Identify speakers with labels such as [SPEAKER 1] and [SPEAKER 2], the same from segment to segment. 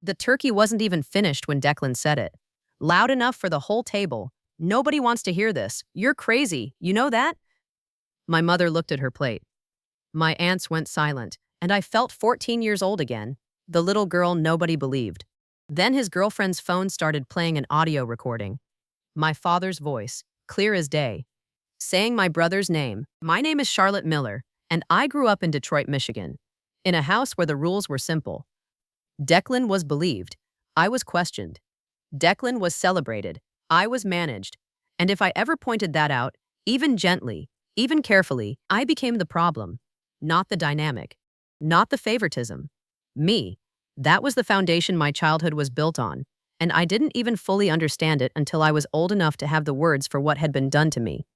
[SPEAKER 1] The turkey wasn't even finished when Declan said it. Loud enough for the whole table. Nobody wants to hear this. You're crazy. You know that? My mother looked at her plate. My aunts went silent, and I felt 14 years old again, the little girl nobody believed. Then his girlfriend's phone started playing an audio recording. My father's voice, clear as day, saying my brother's name. My name is Charlotte Miller, and I grew up in Detroit, Michigan, in a house where the rules were simple. Declan was believed. I was questioned. Declan was celebrated. I was managed. And if I ever pointed that out, even gently, even carefully, I became the problem, not the dynamic, not the favoritism. Me. That was the foundation my childhood was built on, and I didn't even fully understand it until I was old enough to have the words for what had been done to me.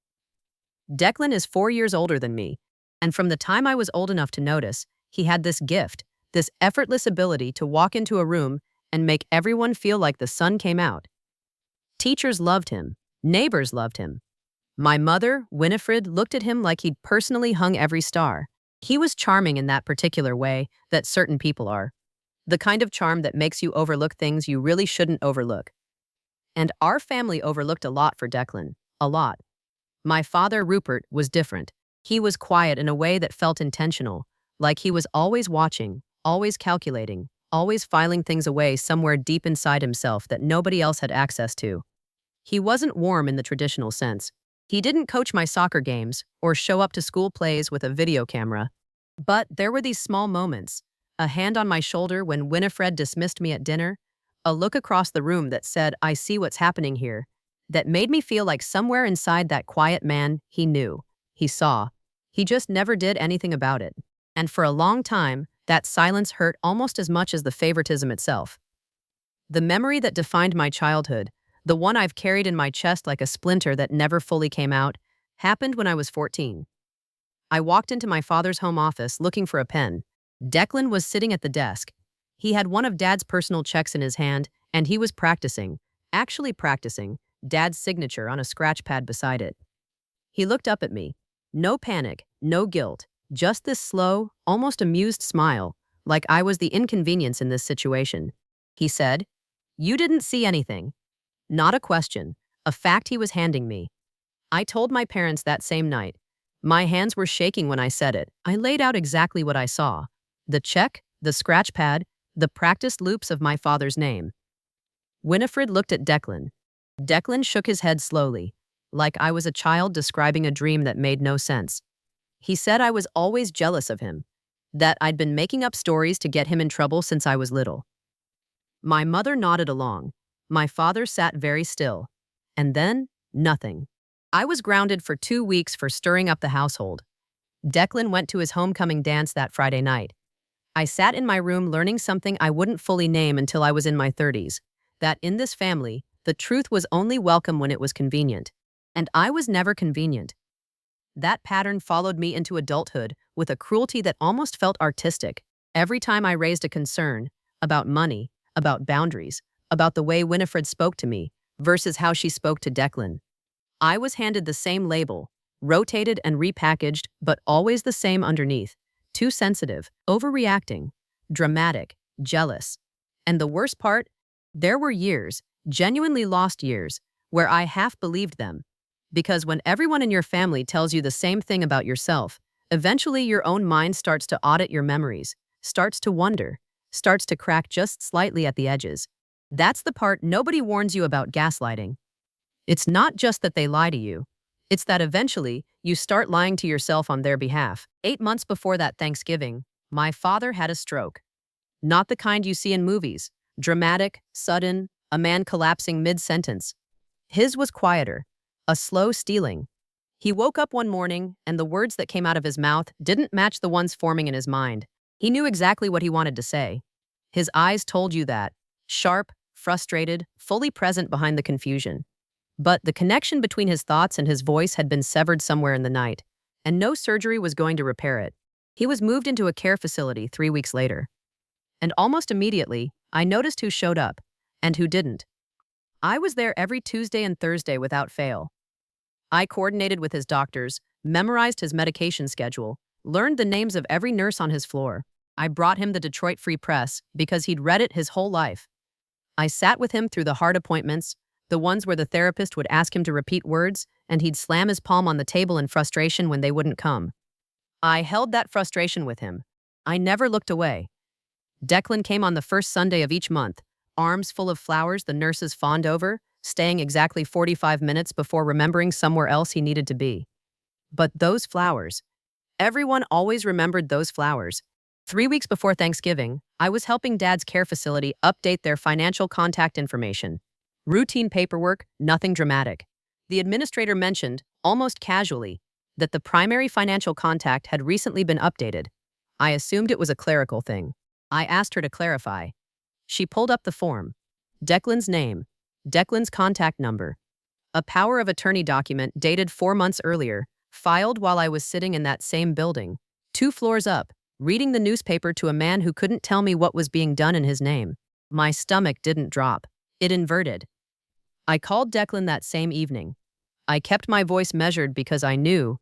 [SPEAKER 1] Declan is 4 years older than me, and from the time I was old enough to notice, he had this gift, this effortless ability to walk into a room and make everyone feel like the sun came out. Teachers loved him. Neighbors loved him. My mother, Winifred, looked at him like he'd personally hung every star. He was charming in that particular way that certain people are. The kind of charm that makes you overlook things you really shouldn't overlook. And our family overlooked a lot for Declan. A lot. My father, Rupert, was different. He was quiet in a way that felt intentional, like he was always watching, always calculating, always filing things away somewhere deep inside himself that nobody else had access to. He wasn't warm in the traditional sense. He didn't coach my soccer games or show up to school plays with a video camera. But there were these small moments, a hand on my shoulder when Winifred dismissed me at dinner, a look across the room that said, "I see what's happening here," that made me feel like somewhere inside that quiet man, he knew, he saw. He just never did anything about it. And for a long time, that silence hurt almost as much as the favoritism itself. The memory that defined my childhood, the one I've carried in my chest like a splinter that never fully came out, happened when I was 14. I walked into my father's home office looking for a pen. Declan was sitting at the desk. He had one of Dad's personal checks in his hand, and he was actually practicing, Dad's signature on a scratch pad beside it. He looked up at me. No panic, no guilt, just this slow, almost amused smile, like I was the inconvenience in this situation. He said, "You didn't see anything." Not a question, a fact he was handing me. I told my parents that same night. My hands were shaking when I said it. I laid out exactly what I saw. The check, the scratch pad, the practiced loops of my father's name. Winifred looked at Declan. Declan shook his head slowly, like I was a child describing a dream that made no sense. He said I was always jealous of him, that I'd been making up stories to get him in trouble since I was little. My mother nodded along. My father sat very still. And then, nothing. I was grounded for 2 weeks for stirring up the household. Declan went to his homecoming dance that Friday night. I sat in my room learning something I wouldn't fully name until I was in my 30s, that in this family, the truth was only welcome when it was convenient. And I was never convenient. That pattern followed me into adulthood with a cruelty that almost felt artistic. Every time I raised a concern about money, about boundaries, about the way Winifred spoke to me versus how she spoke to Declan, I was handed the same label, rotated and repackaged, but always the same underneath. Too sensitive, overreacting, dramatic, jealous. And the worst part, there were years, genuinely lost years, where I half believed them. Because when everyone in your family tells you the same thing about yourself, eventually your own mind starts to audit your memories, starts to wonder, starts to crack just slightly at the edges. That's the part nobody warns you about gaslighting. It's not just that they lie to you. It's that eventually, you start lying to yourself on their behalf. 8 months before that Thanksgiving, my father had a stroke. Not the kind you see in movies. Dramatic, sudden, a man collapsing mid-sentence. His was quieter, a slow stealing. He woke up one morning, and the words that came out of his mouth didn't match the ones forming in his mind. He knew exactly what he wanted to say. His eyes told you that. Sharp, frustrated, fully present behind the confusion. But the connection between his thoughts and his voice had been severed somewhere in the night, and no surgery was going to repair it. He was moved into a care facility 3 weeks later. And almost immediately, I noticed who showed up and who didn't. I was there every Tuesday and Thursday without fail. I coordinated with his doctors, memorized his medication schedule, learned the names of every nurse on his floor. I brought him the Detroit Free Press because he'd read it his whole life. I sat with him through the hard appointments, the ones where the therapist would ask him to repeat words and he'd slam his palm on the table in frustration when they wouldn't come. I held that frustration with him. I never looked away. Declan came on the first Sunday of each month, arms full of flowers the nurses fawned over, staying exactly 45 minutes before remembering somewhere else he needed to be. But those flowers. Everyone always remembered those flowers. 3 weeks before Thanksgiving, I was helping Dad's care facility update their financial contact information. Routine paperwork, nothing dramatic. The administrator mentioned, almost casually, that the primary financial contact had recently been updated. I assumed it was a clerical thing. I asked her to clarify. She pulled up the form. Declan's name, Declan's contact number. A power of attorney document dated 4 months earlier, filed while I was sitting in that same building, 2 floors up, reading the newspaper to a man who couldn't tell me what was being done in his name. My stomach didn't drop. It inverted. I called Declan that same evening. I kept my voice measured because I knew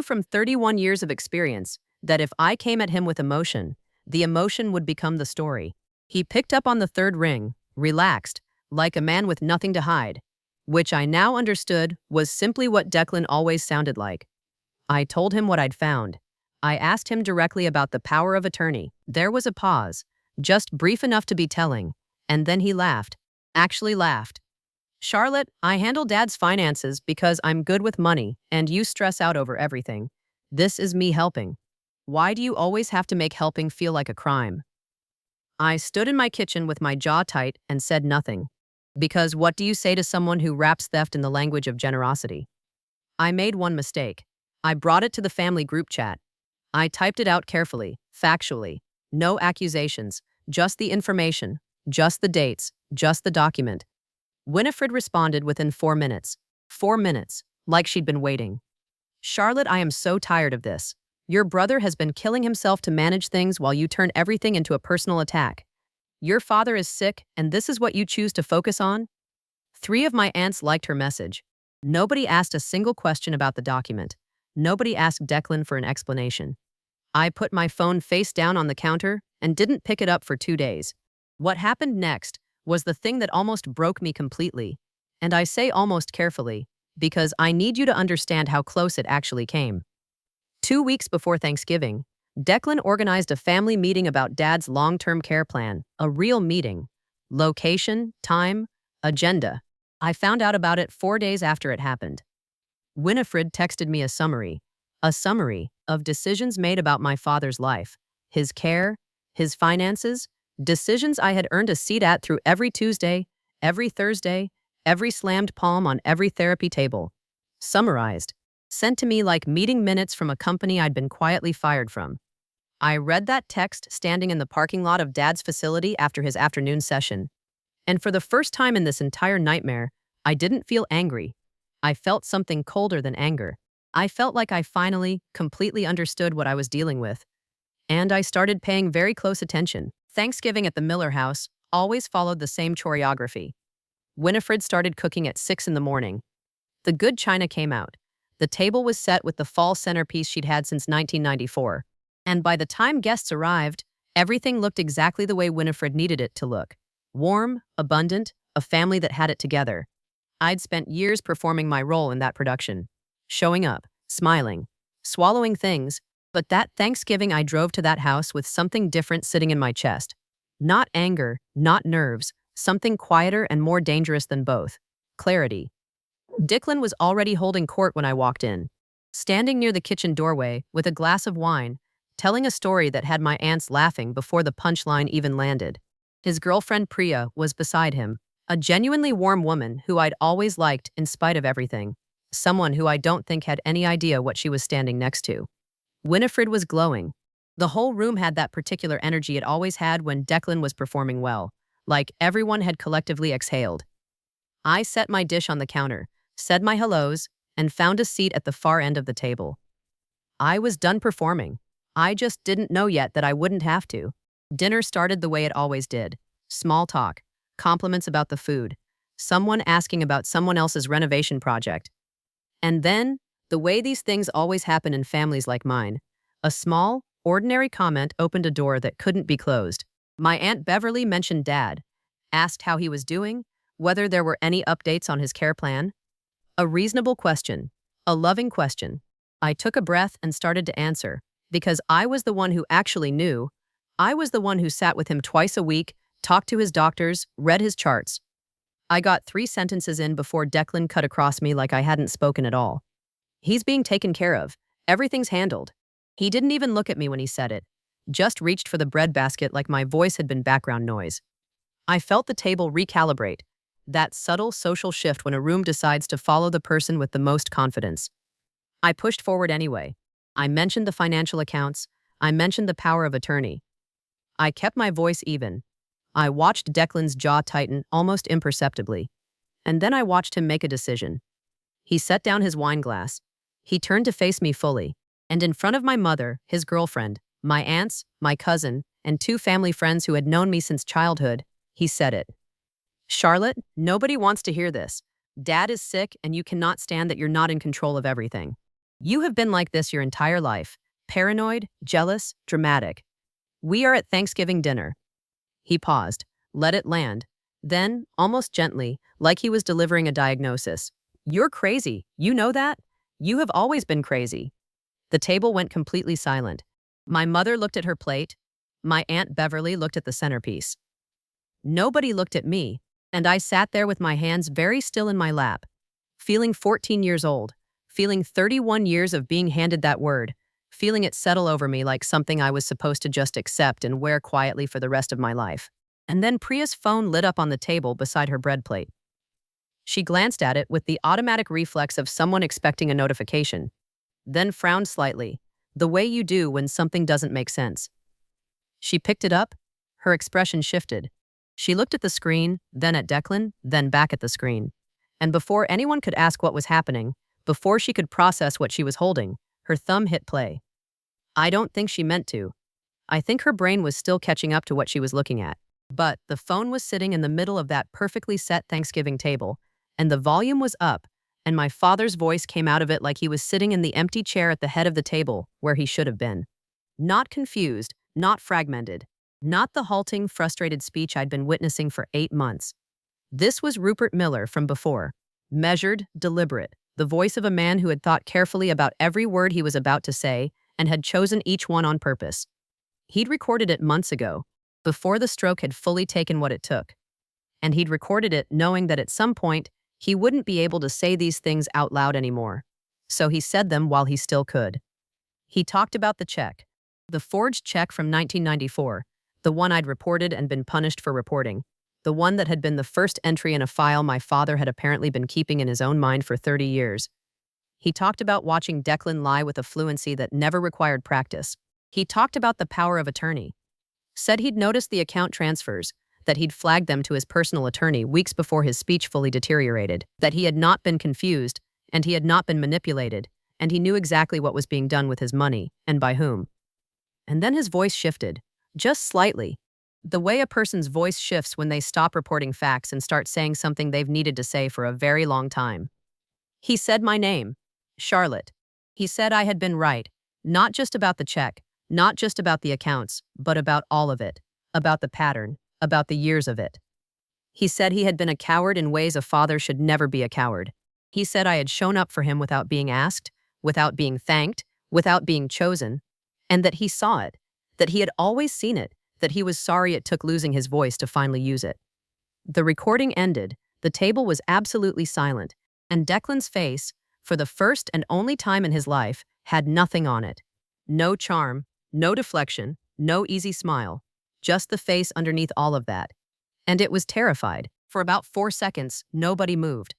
[SPEAKER 1] from 31 years of experience that if I came at him with emotion, the emotion would become the story. He picked up on the third ring, relaxed, like a man with nothing to hide, which I now understood was simply what Declan always sounded like. I told him what I'd found. I asked him directly about the power of attorney. There was a pause, just brief enough to be telling, and then he laughed. Actually laughed. Charlotte, I handle Dad's finances because I'm good with money and you stress out over everything. This is me helping. Why do you always have to make helping feel like a crime? I stood in my kitchen with my jaw tight and said nothing. Because what do you say to someone who wraps theft in the language of generosity? I made one mistake. I brought it to the family group chat. I typed it out carefully, factually. No accusations, just the information, just the dates, just the document. Winifred responded within 4 minutes. 4 minutes, like she'd been waiting. Charlotte, I am so tired of this. Your brother has been killing himself to manage things while you turn everything into a personal attack. Your father is sick, and this is what you choose to focus on? 3 of my aunts liked her message. Nobody asked a single question about the document. Nobody asked Declan for an explanation. I put my phone face down on the counter and didn't pick it up for 2 days. What happened next was the thing that almost broke me completely. And I say almost carefully, because I need you to understand how close it actually came. 2 weeks before Thanksgiving, Declan organized a family meeting about Dad's long-term care plan, a real meeting. Location, time, agenda. I found out about it 4 days after it happened. Winifred texted me a summary of decisions made about my father's life, his care, his finances, decisions I had earned a seat at through every Tuesday, every Thursday, every slammed palm on every therapy table. Summarized. Sent to me like meeting minutes from a company I'd been quietly fired from. I read that text standing in the parking lot of Dad's facility after his afternoon session. And for the first time in this entire nightmare, I didn't feel angry. I felt something colder than anger. I felt like I finally, completely understood what I was dealing with. And I started paying very close attention. Thanksgiving at the Miller house always followed the same choreography. Winifred started cooking at 6 in the morning. The good china came out. The table was set with the fall centerpiece she'd had since 1994. And by the time guests arrived, everything looked exactly the way Winifred needed it to look. Warm, abundant, a family that had it together. I'd spent years performing my role in that production. Showing up, smiling, swallowing things, but that Thanksgiving I drove to that house with something different sitting in my chest. Not anger, not nerves, something quieter and more dangerous than both. Clarity. Declan was already holding court when I walked in, standing near the kitchen doorway with a glass of wine, telling a story that had my aunts laughing before the punchline even landed. His girlfriend Priya was beside him, a genuinely warm woman who I'd always liked in spite of everything, someone who I don't think had any idea what she was standing next to. Winifred was glowing. The whole room had that particular energy it always had when Declan was performing well, like everyone had collectively exhaled. I set my dish on the counter, said my hellos, and found a seat at the far end of the table. I was done performing. I just didn't know yet that I wouldn't have to. Dinner started the way it always did. Small talk, compliments about the food, someone asking about someone else's renovation project. And then, the way these things always happen in families like mine, a small, Ordinary comment opened a door that couldn't be closed. My Aunt Beverly mentioned Dad, asked how he was doing, whether there were any updates on his care plan. A reasonable question, a loving question. I took a breath and started to answer, because I was the one who actually knew. I was the one who sat with him twice a week, talked to his doctors, read his charts. I got 3 sentences in before Declan cut across me like I hadn't spoken at all. He's being taken care of. Everything's handled. He didn't even look at me when he said it, just reached for the bread basket like my voice had been background noise. I felt the table recalibrate, that subtle social shift when a room decides to follow the person with the most confidence. I pushed forward anyway. I mentioned the financial accounts. I mentioned the power of attorney. I kept my voice even. I watched Declan's jaw tighten almost imperceptibly. And then I watched him make a decision. He set down his wine glass. He turned to face me fully. And in front of my mother, his girlfriend, my aunts, my cousin, and 2 family friends who had known me since childhood, he said it. Charlotte, nobody wants to hear this. Dad is sick and you cannot stand that you're not in control of everything. You have been like this your entire life. Paranoid, jealous, dramatic. We are at Thanksgiving dinner. He paused, let it land. Then, almost gently, like he was delivering a diagnosis. You're crazy. You know that? You have always been crazy. The table went completely silent. My mother looked at her plate. My Aunt Beverly looked at the centerpiece. Nobody looked at me, and I sat there with my hands very still in my lap, feeling 14 years old, feeling 31 years of being handed that word, feeling it settle over me like something I was supposed to just accept and wear quietly for the rest of my life. And then Priya's phone lit up on the table beside her bread plate. She glanced at it with the automatic reflex of someone expecting a notification, then frowned slightly, the way you do when something doesn't make sense. She picked it up. Her expression shifted. She looked at the screen, then at Declan, then back at the screen. And before anyone could ask what was happening, before she could process what she was holding, her thumb hit play. I don't think she meant to. I think her brain was still catching up to what she was looking at. But the phone was sitting in the middle of that perfectly set Thanksgiving table, and the volume was up, and my father's voice came out of it like he was sitting in the empty chair at the head of the table, where he should have been. Not confused, not fragmented, not the halting, frustrated speech I'd been witnessing for 8 months. This was Rupert Miller from before. Measured, deliberate, the voice of a man who had thought carefully about every word he was about to say and had chosen each one on purpose. He'd recorded it months ago, before the stroke had fully taken what it took. And he'd recorded it knowing that at some point, he wouldn't be able to say these things out loud anymore. So he said them while he still could. He talked about the check. The forged check from 1994, the one I'd reported and been punished for reporting. The one that had been the first entry in a file my father had apparently been keeping in his own mind for 30 years. He talked about watching Declan lie with a fluency that never required practice. He talked about the power of attorney. Said he'd noticed the account transfers, that he'd flagged them to his personal attorney weeks before his speech fully deteriorated, that he had not been confused, and he had not been manipulated, and he knew exactly what was being done with his money, and by whom. And then his voice shifted, just slightly. The way a person's voice shifts when they stop reporting facts and start saying something they've needed to say for a very long time. He said my name, Charlotte. He said I had been right, not just about the check, not just about the accounts, but about all of it, about the pattern, about the years of it. He said he had been a coward in ways a father should never be a coward. He said I had shown up for him without being asked, without being thanked, without being chosen, and that he saw it, that he had always seen it, that he was sorry it took losing his voice to finally use it. The recording ended, the table was absolutely silent, and Declan's face, for the first and only time in his life, had nothing on it. No charm, no deflection, no easy smile, just the face underneath all of that. And it was terrified. For about 4 seconds, nobody moved.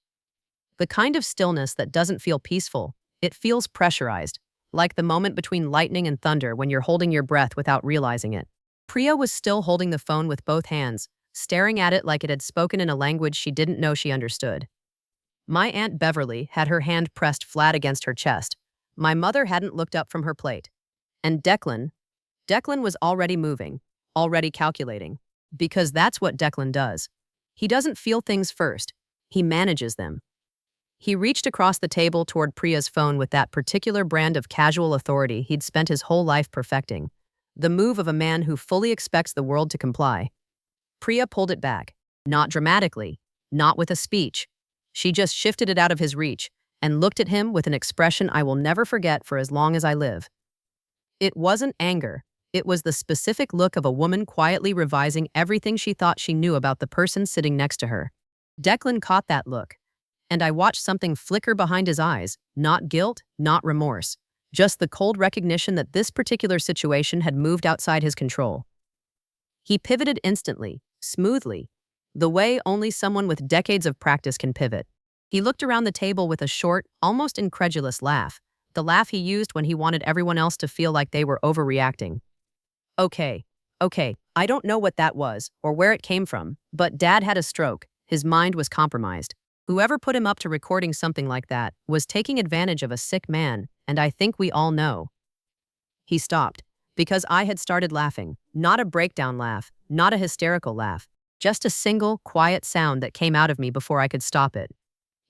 [SPEAKER 1] The kind of stillness that doesn't feel peaceful, it feels pressurized, like the moment between lightning and thunder when you're holding your breath without realizing it. Priya was still holding the phone with both hands, staring at it like it had spoken in a language she didn't know she understood. My Aunt Beverly had her hand pressed flat against her chest. My mother hadn't looked up from her plate. And Declan was already moving, already calculating. Because that's what Declan does. He doesn't feel things first. He manages them. He reached across the table toward Priya's phone with that particular brand of casual authority he'd spent his whole life perfecting. The move of a man who fully expects the world to comply. Priya pulled it back. Not dramatically, not with a speech. She just shifted it out of his reach and looked at him with an expression I will never forget for as long as I live. It wasn't anger. It was the specific look of a woman quietly revising everything she thought she knew about the person sitting next to her. Declan caught that look, and I watched something flicker behind his eyes, not guilt, not remorse, just the cold recognition that this particular situation had moved outside his control. He pivoted instantly, smoothly, the way only someone with decades of practice can pivot. He looked around the table with a short, almost incredulous laugh, the laugh he used when he wanted everyone else to feel like they were overreacting. Okay, I don't know what that was or where it came from, but Dad had a stroke. His mind was compromised. Whoever put him up to recording something like that was taking advantage of a sick man, and I think we all know. He stopped, because I had started laughing, not a breakdown laugh, not a hysterical laugh, just a single, quiet sound that came out of me before I could stop it.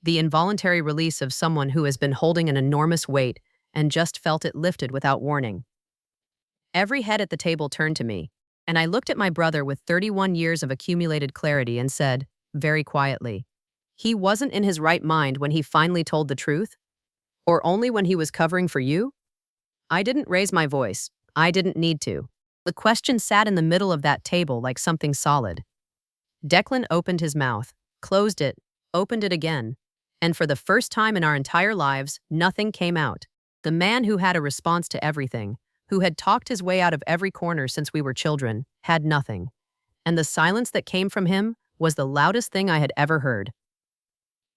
[SPEAKER 1] The involuntary release of someone who has been holding an enormous weight and just felt it lifted without warning. Every head at the table turned to me, and I looked at my brother with 31 years of accumulated clarity and said, very quietly, he wasn't in his right mind when he finally told the truth? Or only when he was covering for you? I didn't raise my voice. I didn't need to. The question sat in the middle of that table like something solid. Declan opened his mouth, closed it, opened it again, and for the first time in our entire lives, nothing came out. The man who had a response to everything, who had talked his way out of every corner since we were children, had nothing. And the silence that came from him was the loudest thing I had ever heard.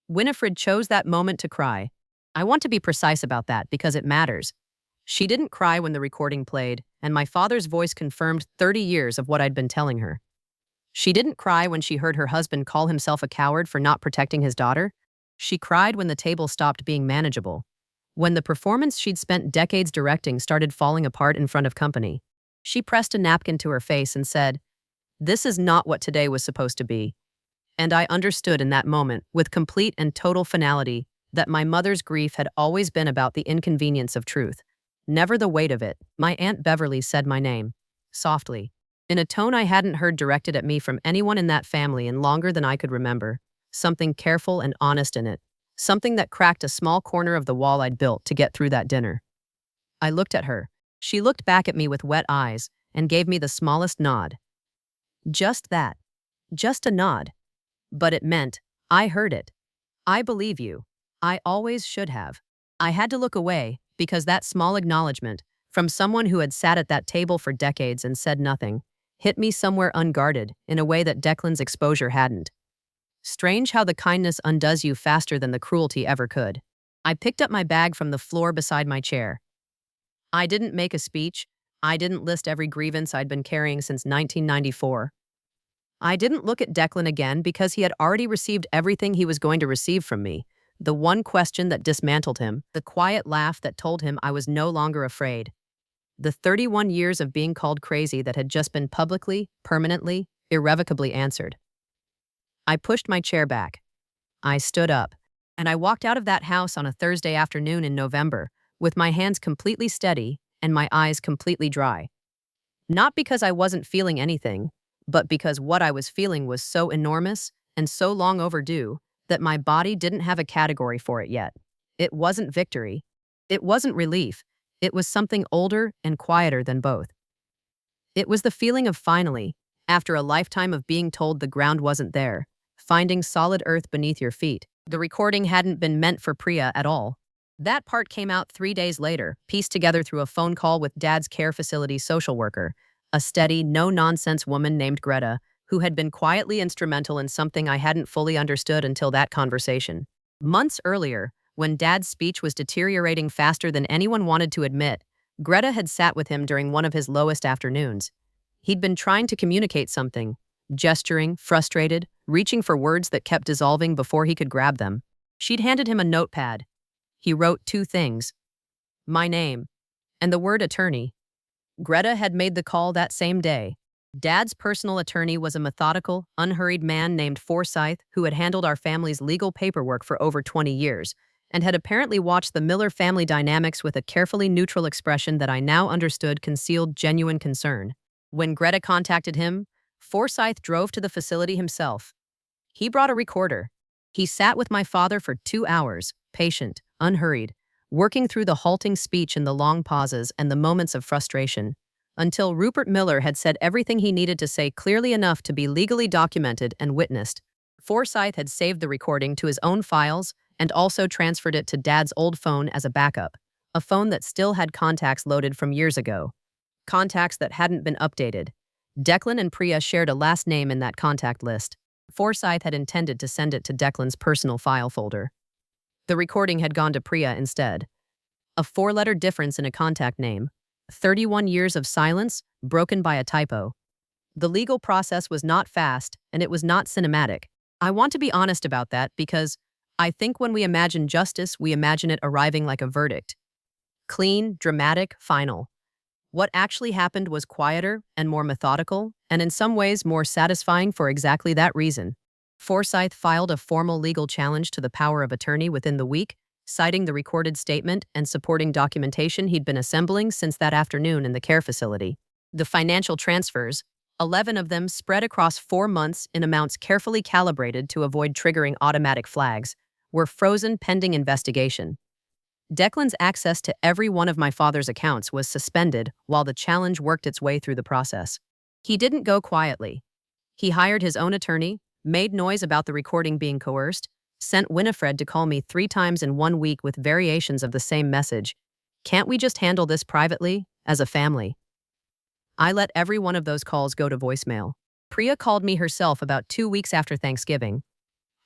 [SPEAKER 1] Winifred chose that moment to cry. I want to be precise about that because it matters. She didn't cry when the recording played, and my father's voice confirmed 30 years of what I'd been telling her. She didn't cry when she heard her husband call himself a coward for not protecting his daughter. She cried when the table stopped being manageable. When the performance she'd spent decades directing started falling apart in front of company. She pressed a napkin to her face and said, "This is not what today was supposed to be." And I understood in that moment, with complete and total finality, that my mother's grief had always been about the inconvenience of truth, never the weight of it. My Aunt Beverly said my name, softly, in a tone I hadn't heard directed at me from anyone in that family in longer than I could remember, something careful and honest in it, something that cracked a small corner of the wall I'd built to get through that dinner. I looked at her. She looked back at me with wet eyes and gave me the smallest nod. Just that. Just a nod. But it meant, I heard it. I believe you. I always should have. I had to look away because that small acknowledgement, from someone who had sat at that table for decades and said nothing, hit me somewhere unguarded in a way that Declan's exposure hadn't. Strange how the kindness undoes you faster than the cruelty ever could. I picked up my bag from the floor beside my chair. I didn't make a speech. I didn't list every grievance I'd been carrying since 1994. I didn't look at Declan again because he had already received everything he was going to receive from me. The one question that dismantled him, the quiet laugh that told him I was no longer afraid. The 31 years of being called crazy that had just been publicly, permanently, irrevocably answered. I pushed my chair back. I stood up, and I walked out of that house on a Thursday afternoon in November, with my hands completely steady and my eyes completely dry. Not because I wasn't feeling anything, but because what I was feeling was so enormous and so long overdue that my body didn't have a category for it yet. It wasn't victory. It wasn't relief. It was something older and quieter than both. It was the feeling of finally, after a lifetime of being told the ground wasn't there, finding solid earth beneath your feet. The recording hadn't been meant for Priya at all. That part came out 3 days later, pieced together through a phone call with Dad's care facility social worker, a steady, no-nonsense woman named Greta, who had been quietly instrumental in something I hadn't fully understood until that conversation. Months earlier, when Dad's speech was deteriorating faster than anyone wanted to admit, Greta had sat with him during one of his lowest afternoons. He'd been trying to communicate something, gesturing, frustrated, reaching for words that kept dissolving before he could grab them. She'd handed him a notepad. He wrote 2 things: my name and the word attorney. Greta had made the call that same day. Dad's personal attorney was a methodical, unhurried man named Forsyth who had handled our family's legal paperwork for over 20 years and had apparently watched the Miller family dynamics with a carefully neutral expression that I now understood concealed genuine concern. When Greta contacted him, Forsyth drove to the facility himself. He brought a recorder. He sat with my father for 2 hours, patient, unhurried, working through the halting speech and the long pauses and the moments of frustration, until Rupert Miller had said everything he needed to say clearly enough to be legally documented and witnessed. Forsyth had saved the recording to his own files and also transferred it to Dad's old phone as a backup, a phone that still had contacts loaded from years ago. Contacts that hadn't been updated. Declan and Priya shared a last name in that contact list. Forsyth had intended to send it to Declan's personal file folder. The recording had gone to Priya instead. A four-letter difference in a contact name. 31 years of silence, broken by a typo. The legal process was not fast, and it was not cinematic. I want to be honest about that because I think when we imagine justice, we imagine it arriving like a verdict. Clean, dramatic, final. What actually happened was quieter and more methodical, and in some ways more satisfying for exactly that reason. Forsyth filed a formal legal challenge to the power of attorney within the week, citing the recorded statement and supporting documentation he'd been assembling since that afternoon in the care facility. The financial transfers, 11 of them spread across 4 months in amounts carefully calibrated to avoid triggering automatic flags, were frozen pending investigation. Declan's access to every one of my father's accounts was suspended while the challenge worked its way through the process. He didn't go quietly. He hired his own attorney, made noise about the recording being coerced, sent Winifred to call me 3 times in 1 week with variations of the same message. Can't we just handle this privately, as a family? I let every one of those calls go to voicemail. Priya called me herself about 2 weeks after Thanksgiving.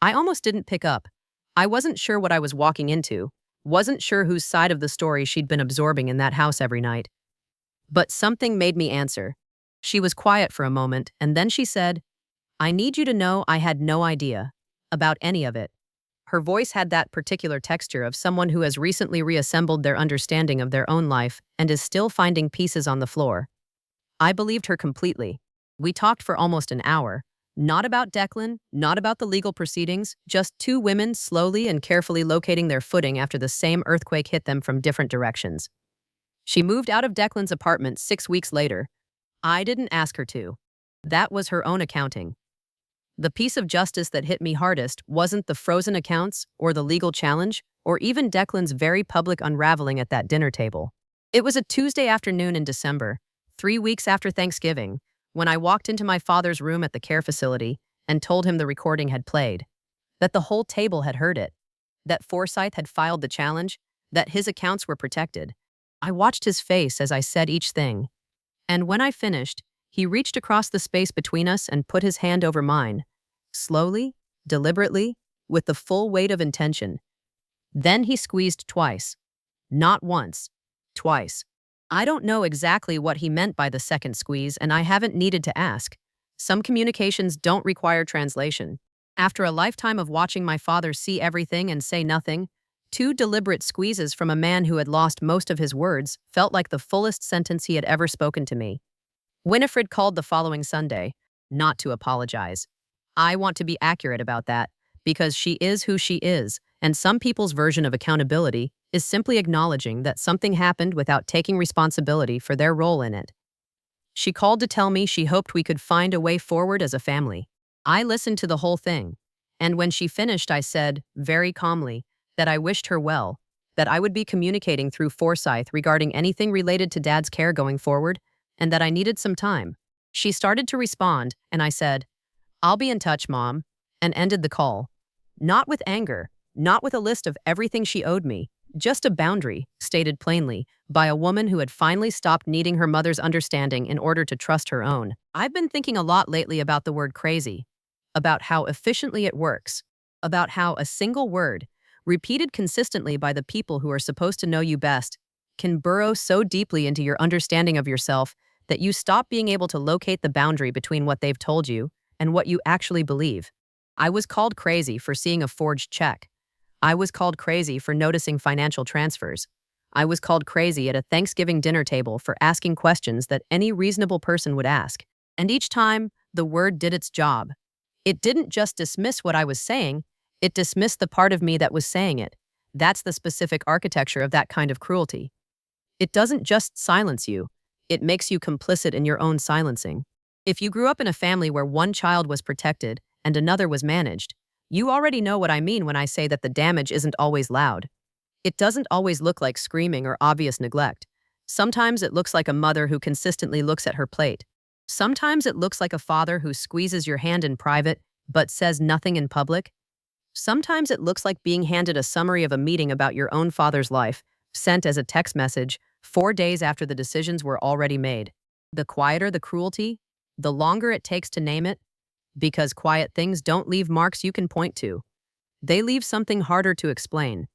[SPEAKER 1] I almost didn't pick up. I wasn't sure what I was walking into, wasn't sure whose side of the story she'd been absorbing in that house every night. But something made me answer. She was quiet for a moment, and then she said, "I need you to know I had no idea about any of it." Her voice had that particular texture of someone who has recently reassembled their understanding of their own life and is still finding pieces on the floor. I believed her completely. We talked for almost an hour. Not about Declan, not about the legal proceedings, just 2 women slowly and carefully locating their footing after the same earthquake hit them from different directions. She moved out of Declan's apartment 6 weeks later. I didn't ask her to. That was her own accounting. The piece of justice that hit me hardest wasn't the frozen accounts or the legal challenge or even Declan's very public unraveling at that dinner table. It was a Tuesday afternoon in December, 3 weeks after Thanksgiving, when I walked into my father's room at the care facility and told him the recording had played, that the whole table had heard it, that Forsyth had filed the challenge, that his accounts were protected. I watched his face as I said each thing. And when I finished, he reached across the space between us and put his hand over mine, slowly, deliberately, with the full weight of intention. Then he squeezed twice. Not once, twice. I don't know exactly what he meant by the second squeeze, and I haven't needed to ask. Some communications don't require translation. After a lifetime of watching my father see everything and say nothing, 2 deliberate squeezes from a man who had lost most of his words felt like the fullest sentence he had ever spoken to me. Winifred called the following Sunday, not to apologize. I want to be accurate about that, because she is who she is, and some people's version of accountability is simply acknowledging that something happened without taking responsibility for their role in it. She called to tell me she hoped we could find a way forward as a family. I listened to the whole thing, and when she finished I said, very calmly, that I wished her well, that I would be communicating through Forsyth regarding anything related to Dad's care going forward, and that I needed some time. She started to respond, and I said, "I'll be in touch, Mom," and ended the call. Not with anger, not with a list of everything she owed me, just a boundary, stated plainly, by a woman who had finally stopped needing her mother's understanding in order to trust her own. I've been thinking a lot lately about the word crazy, about how efficiently it works, about how a single word, repeated consistently by the people who are supposed to know you best, can burrow so deeply into your understanding of yourself that you stop being able to locate the boundary between what they've told you and what you actually believe. I was called crazy for seeing a forged check. I was called crazy for noticing financial transfers. I was called crazy at a Thanksgiving dinner table for asking questions that any reasonable person would ask. And each time, the word did its job. It didn't just dismiss what I was saying, it dismissed the part of me that was saying it. That's the specific architecture of that kind of cruelty. It doesn't just silence you, it makes you complicit in your own silencing. If you grew up in a family where one child was protected and another was managed, you already know what I mean when I say that the damage isn't always loud. It doesn't always look like screaming or obvious neglect. Sometimes it looks like a mother who consistently looks at her plate. Sometimes it looks like a father who squeezes your hand in private but says nothing in public. Sometimes it looks like being handed a summary of a meeting about your own father's life, sent as a text message 4 days after the decisions were already made. The quieter the cruelty, the longer it takes to name it, because quiet things don't leave marks you can point to. They leave something harder to explain.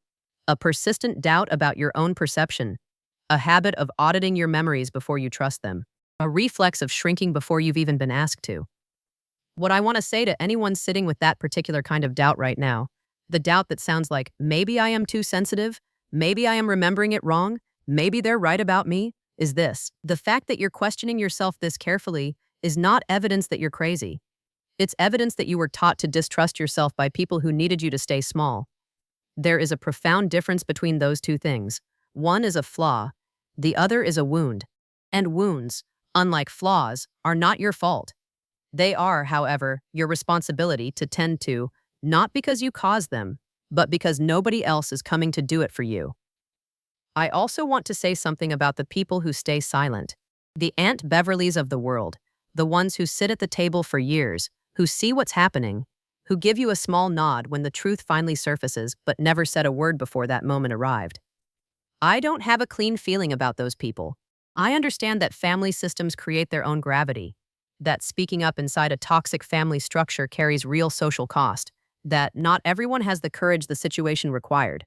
[SPEAKER 1] A persistent doubt about your own perception, a habit of auditing your memories before you trust them, a reflex of shrinking before you've even been asked to. What I want to say to anyone sitting with that particular kind of doubt right now, the doubt that sounds like, maybe I am too sensitive, maybe I am remembering it wrong, maybe they're right about me, is this. The fact that you're questioning yourself this carefully is not evidence that you're crazy. It's evidence that you were taught to distrust yourself by people who needed you to stay small. There is a profound difference between those two things. One is a flaw, the other is a wound. And wounds, unlike flaws, are not your fault. They are, however, your responsibility to tend to, not because you caused them, but because nobody else is coming to do it for you. I also want to say something about the people who stay silent. The Aunt Beverleys of the world, the ones who sit at the table for years, who see what's happening, who give you a small nod when the truth finally surfaces but never said a word before that moment arrived. I don't have a clean feeling about those people. I understand that family systems create their own gravity, that speaking up inside a toxic family structure carries real social cost, that not everyone has the courage the situation required.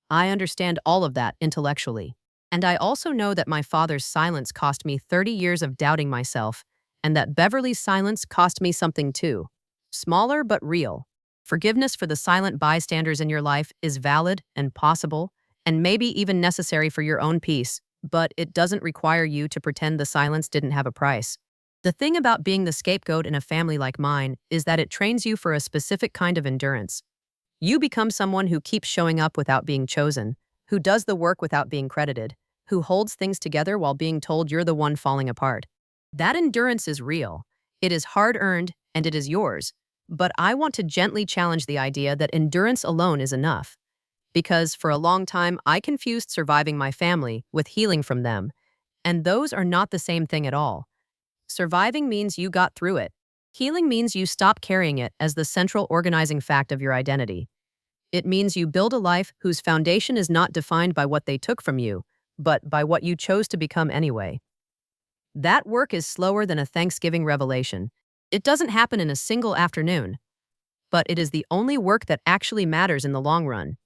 [SPEAKER 1] I understand all of that intellectually. And I also know that my father's silence cost me 30 years of doubting myself, and that Beverly's silence cost me something too. Smaller but real. Forgiveness for the silent bystanders in your life is valid and possible, and maybe even necessary for your own peace, but it doesn't require you to pretend the silence didn't have a price. The thing about being the scapegoat in a family like mine is that it trains you for a specific kind of endurance. You become someone who keeps showing up without being chosen, who does the work without being credited, who holds things together while being told you're the one falling apart. That endurance is real. It is hard-earned, and it is yours. But I want to gently challenge the idea that endurance alone is enough. Because for a long time, I confused surviving my family with healing from them. And those are not the same thing at all. Surviving means you got through it. Healing means you stop carrying it as the central organizing fact of your identity. It means you build a life whose foundation is not defined by what they took from you, but by what you chose to become anyway. That work is slower than a Thanksgiving revelation. It doesn't happen in a single afternoon, but it is the only work that actually matters in the long run.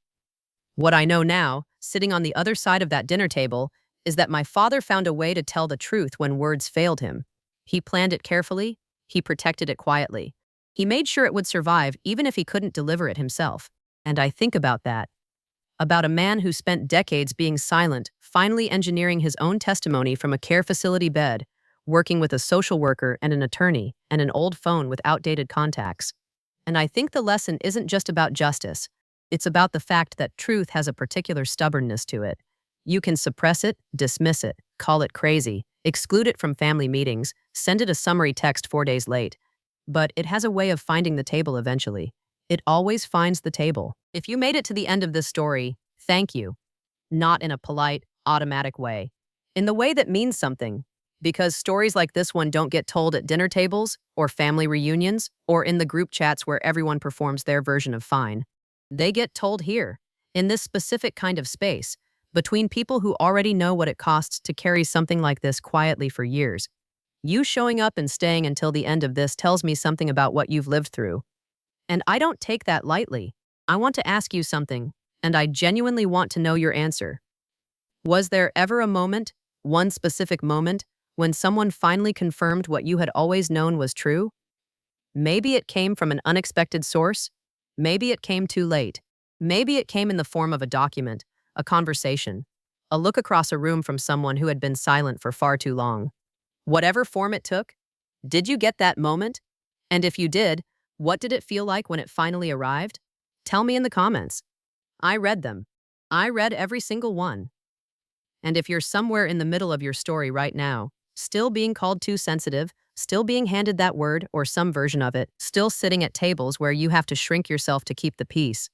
[SPEAKER 1] What I know now, sitting on the other side of that dinner table, is that my father found a way to tell the truth when words failed him. He planned it carefully, he protected it quietly. He made sure it would survive even if he couldn't deliver it himself. And I think about that. About a man who spent decades being silent, finally engineering his own testimony from a care facility bed, working with a social worker and an attorney, and an old phone with outdated contacts. And I think the lesson isn't just about justice. It's about the fact that truth has a particular stubbornness to it. You can suppress it, dismiss it, call it crazy, exclude it from family meetings, send it a summary text 4 days late. But it has a way of finding the table eventually. It always finds the table. If you made it to the end of this story, thank you. Not in a polite, automatic way. In the way that means something. Because stories like this one don't get told at dinner tables, or family reunions, or in the group chats where everyone performs their version of fine. They get told here, in this specific kind of space, between people who already know what it costs to carry something like this quietly for years. You showing up and staying until the end of this tells me something about what you've lived through. And I don't take that lightly. I want to ask you something, and I genuinely want to know your answer. Was there ever a moment, one specific moment, when someone finally confirmed what you had always known was true? Maybe it came from an unexpected source. Maybe it came too late. Maybe it came in the form of a document, a conversation, a look across a room from someone who had been silent for far too long. Whatever form it took, Did you get that moment? And if you did, what did it feel like when it finally arrived? Tell me in the comments. I read them. I read every single one. And if you're somewhere in the middle of your story right now, still being called too sensitive, still being handed that word or some version of it, still sitting at tables where you have to shrink yourself to keep the peace,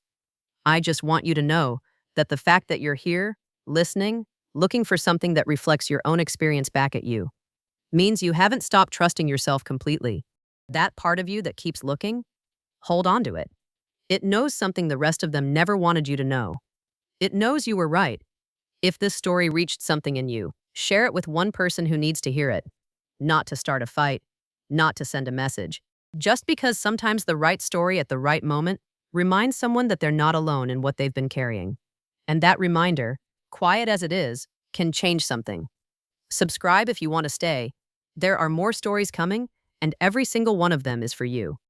[SPEAKER 1] I just want you to know that the fact that you're here, listening, looking for something that reflects your own experience back at you, means you haven't stopped trusting yourself completely. That part of you that keeps looking, hold on to it. It knows something the rest of them never wanted you to know. It knows you were right. If this story reached something in you, share it with one person who needs to hear it. Not to start a fight, not to send a message. Just because sometimes the right story at the right moment reminds someone that they're not alone in what they've been carrying. And that reminder, quiet as it is, can change something. Subscribe if you want to stay. There are more stories coming, and every single one of them is for you.